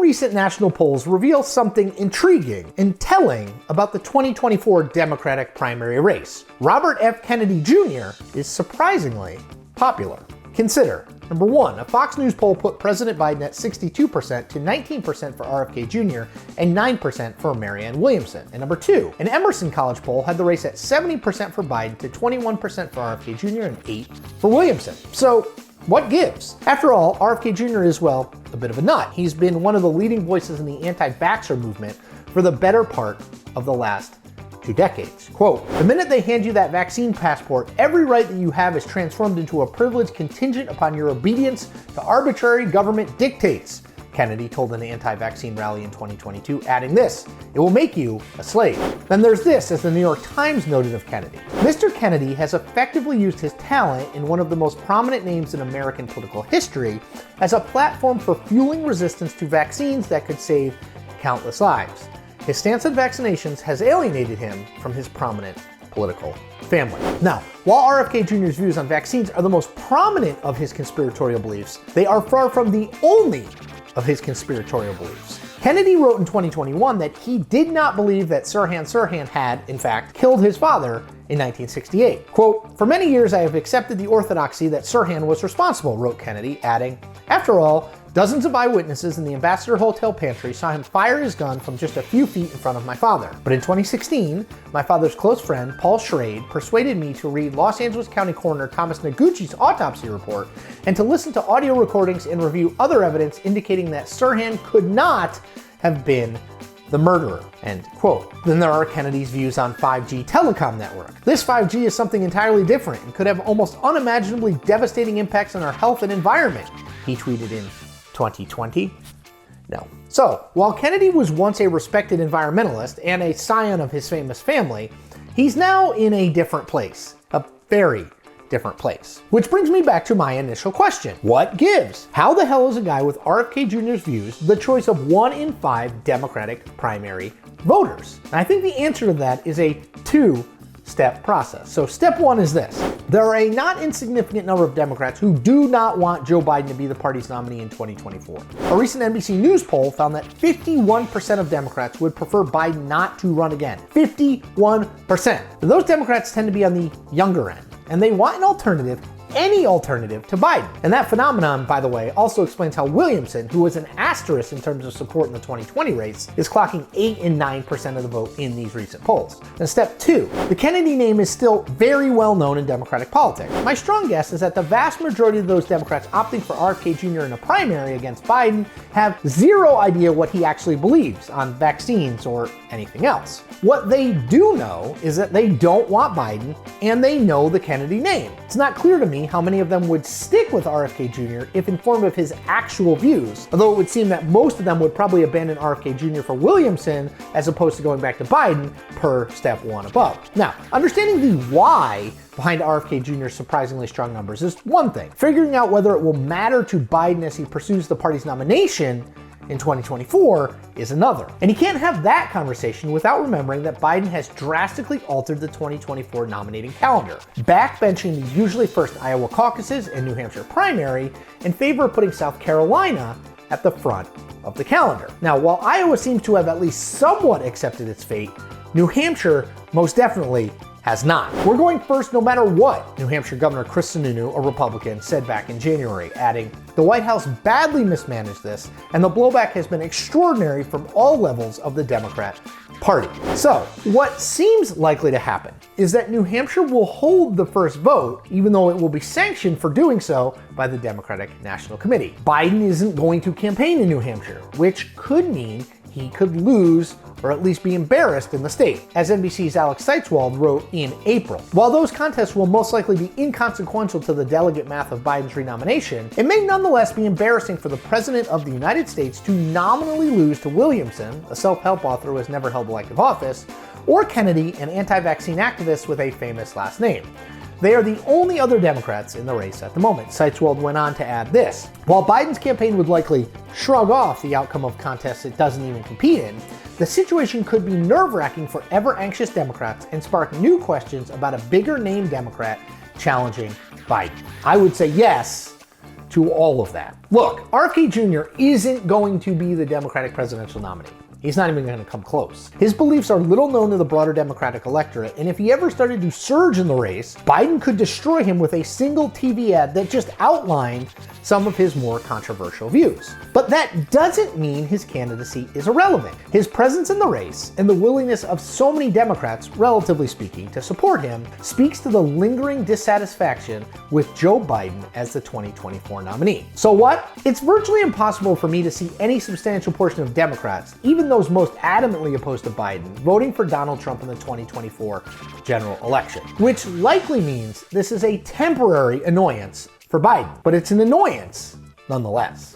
recent national polls reveal something intriguing and telling about the 2024 Democratic primary race. Robert F. Kennedy Jr. is surprisingly popular. Consider, number one, a Fox News poll put President Biden at 62% to 19% for RFK Jr. and 9% for Marianne Williamson. And number two, an Emerson College poll had the race at 70% for Biden to 21% for RFK Jr. and 8% for Williamson. So, what gives? After all, RFK Jr. is, well, a bit of a nut. He's been one of the leading voices in the anti-vaxxer movement for the better part of the last 2 decades. Quote, "The minute they hand you that vaccine passport, every right that you have is transformed into a privilege contingent upon your obedience to arbitrary government dictates," Kennedy told an anti-vaccine rally in 2022, adding this, "It will make you a slave." Then there's this, as the New York Times noted of Kennedy. Mr. Kennedy has effectively used his talent in one of the most prominent names in American political history as a platform for fueling resistance to vaccines that could save countless lives. His stance on vaccinations has alienated him from his prominent political family. Now, while RFK Jr.'s views on vaccines are the most prominent of his conspiratorial beliefs, they are far from the only of his conspiratorial beliefs. Kennedy wrote in 2021 that he did not believe that Sirhan had, in fact, killed his father in 1968. Quote, "For many years I have accepted the orthodoxy that Sirhan was responsible," wrote Kennedy, adding, "After all, dozens of eyewitnesses in the Ambassador Hotel pantry saw him fire his gun from just a few feet in front of my father. But in 2016, my father's close friend, Paul Schrade, persuaded me to read Los Angeles County Coroner Thomas Noguchi's autopsy report and to listen to audio recordings and review other evidence indicating that Sirhan could not have been the murderer," end quote. Then there are Kennedy's views on 5G telecom network. "This 5G is something entirely different and could have almost unimaginably devastating impacts on our health and environment," he tweeted in 2020. No. So, while Kennedy was once a respected environmentalist and a scion of his famous family, he's now in a different place. A very different place. Which brings me back to my initial question. What gives? How the hell is a guy with RFK Jr.'s views the choice of 1 in 5 Democratic primary voters? And I think the answer to that is a 2-step process. So step 1 is this. There are a not insignificant number of Democrats who do not want Joe Biden to be the party's nominee in 2024. A recent NBC News poll found that 51% of Democrats would prefer Biden not to run again. 51%. Those Democrats tend to be on the younger end, and they want an alternative, any alternative to Biden. And that phenomenon, by the way, also explains how Williamson, who was an asterisk in terms of support in the 2020 race, is clocking 8 and 9% of the vote in these recent polls. And step 2, the Kennedy name is still very well known in Democratic politics. My strong guess is that the vast majority of those Democrats opting for RFK Jr. in a primary against Biden have zero idea what he actually believes on vaccines or anything else. What they do know is that they don't want Biden, and they know the Kennedy name. It's not clear to me how many of them would stick with RFK Jr. if informed of his actual views, although it would seem that most of them would probably abandon RFK Jr. for Williamson as opposed to going back to Biden per step 1 above. Now, understanding the why behind RFK Jr.'s surprisingly strong numbers is one thing. Figuring out whether it will matter to Biden as he pursues the party's nomination in 2024 is another. And you can't have that conversation without remembering that Biden has drastically altered the 2024 nominating calendar, backbenching the usually first Iowa caucuses and New Hampshire primary in favor of putting South Carolina at the front of the calendar. Now, while Iowa seems to have at least somewhat accepted its fate, New Hampshire most definitely has not. "We're going first no matter what," New Hampshire Governor Chris Sununu, a Republican, said back in January, adding, "The White House badly mismanaged this, and the blowback has been extraordinary from all levels of the Democrat Party." So, what seems likely to happen is that New Hampshire will hold the first vote, even though it will be sanctioned for doing so by the Democratic National Committee. Biden isn't going to campaign in New Hampshire, which could mean he could lose or at least be embarrassed in the state, as NBC's Alex Seitzwald wrote in April. While those contests will most likely be inconsequential to the delegate math of Biden's renomination, it may nonetheless be embarrassing for the President of the United States to nominally lose to Williamson, a self-help author who has never held elective office, or Kennedy, an anti-vaccine activist with a famous last name. They are the only other Democrats in the race at the moment. Seitzwald went on to add this. While Biden's campaign would likely shrug off the outcome of contests it doesn't even compete in, the situation could be nerve-wracking for ever-anxious Democrats and spark new questions about a bigger-name Democrat challenging Biden. I would say yes, to all of that. Look, RFK Jr. isn't going to be the Democratic presidential nominee. He's not even going to come close. His beliefs are little known to the broader Democratic electorate, and if he ever started to surge in the race, Biden could destroy him with a single TV ad that just outlined some of his more controversial views. But that doesn't mean his candidacy is irrelevant. His presence in the race and the willingness of so many Democrats, relatively speaking, to support him speaks to the lingering dissatisfaction with Joe Biden as the 2024 nominee. So what? It's virtually impossible for me to see any substantial portion of Democrats, even those most adamantly opposed to Biden, voting for Donald Trump in the 2024 general election, which likely means this is a temporary annoyance for Biden, but it's an annoyance nonetheless.